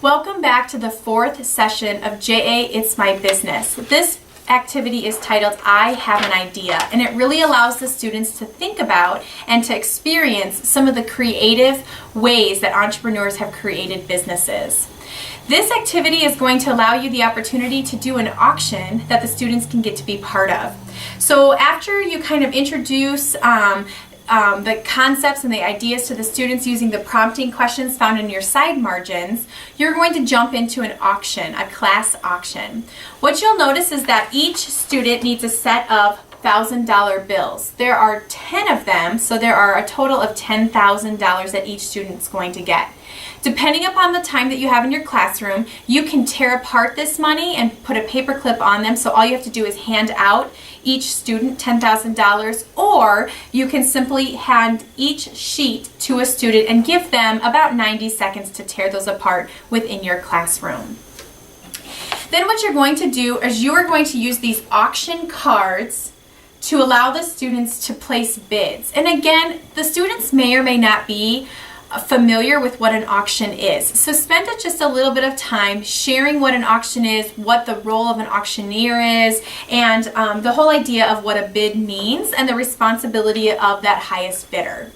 Welcome back to the fourth session of JA It's My Business. This activity is titled I Have an Idea, and it really allows the students to think about and to experience some of the creative ways that entrepreneurs have created businesses. This activity is going to allow you the opportunity to do an auction that the students can get to be part of. So after you kind of introduce the concepts and the ideas to the students using the prompting questions found in your side margins, you're going to jump into an auction, a class auction. What you'll notice is that each student needs a set of $1,000 bills. There are 10 of them, so there are a total of $10,000 that each student's going to get. Depending upon the time that you have in your classroom, you can tear apart this money and put a paper clip on them, so all you have to do is hand out each student $10,000, or you can simply hand each sheet to a student and give them about 90 seconds to tear those apart within your classroom. Then what you're going to do is you are going to use these auction cards to allow the students to place bids. And again, the students may or may not be familiar with what an auction is. So spend just a little bit of time sharing what an auction is, what the role of an auctioneer is, and the whole idea of what a bid means and the responsibility of that highest bidder.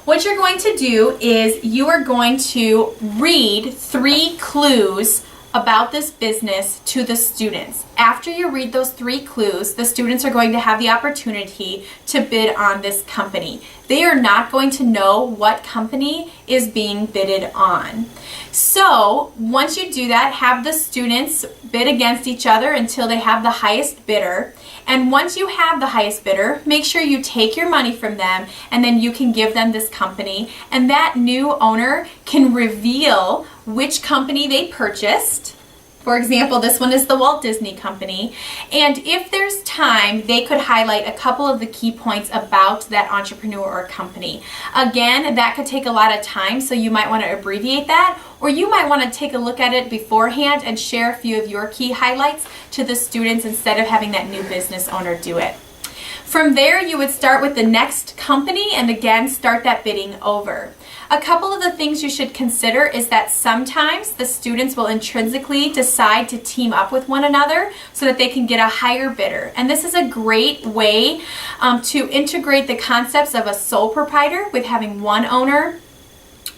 What you're going to do is you are going to read 3 clues about this business to the students. After you read those 3 clues, the students are going to have the opportunity to bid on this company. They are not going to know what company is being bidded on. So once you do that, have the students bid against each other until they have the highest bidder. And once you have the highest bidder, make sure you take your money from them and then you can give them this company. And that new owner can reveal which company they purchased. For example, this one is the Walt Disney Company. And if there's time, they could highlight a couple of the key points about that entrepreneur or company. Again, that could take a lot of time, so you might want to abbreviate that, or you might want to take a look at it beforehand and share a few of your key highlights to the students instead of having that new business owner do it. From there, you would start with the next company and again start that bidding over. A couple of the things you should consider is that sometimes the students will intrinsically decide to team up with one another so that they can get a higher bidder. And this is a great way to integrate the concepts of a sole proprietor with having one owner,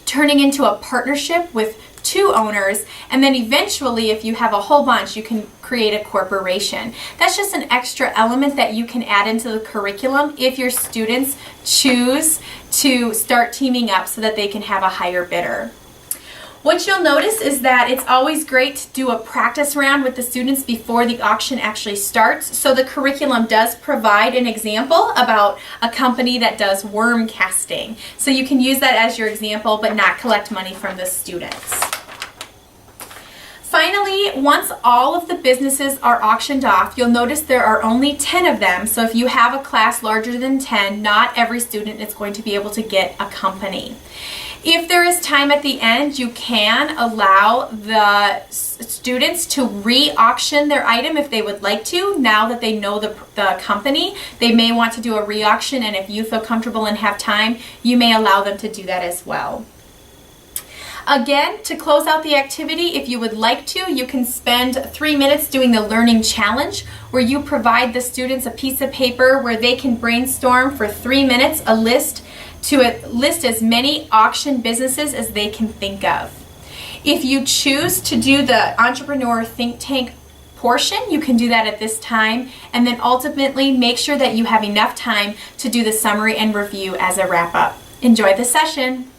turning into a partnership with 2 owners, and then eventually, if you have a whole bunch, you can create a corporation. That's just an extra element that you can add into the curriculum if your students choose to start teaming up so that they can have a higher bidder. What you'll notice is that it's always great to do a practice round with the students before the auction actually starts. So the curriculum does provide an example about a company that does worm casting. So you can use that as your example but not collect money from the students. Finally, once all of the businesses are auctioned off, you'll notice there are only 10 of them. So if you have a class larger than 10, not every student is going to be able to get a company. If there is time at the end, you can allow the students to re-auction their item if they would like to. Now that they know the company, they may want to do a re-auction, and if you feel comfortable and have time, you may allow them to do that as well. Again, to close out the activity, if you would like to, you can spend 3 minutes doing the learning challenge, where you provide the students a piece of paper where they can brainstorm for 3 minutes a list to list as many auction businesses as they can think of. If you choose to do the entrepreneur think tank portion, you can do that at this time, and then ultimately make sure that you have enough time to do the summary and review as a wrap up. Enjoy the session.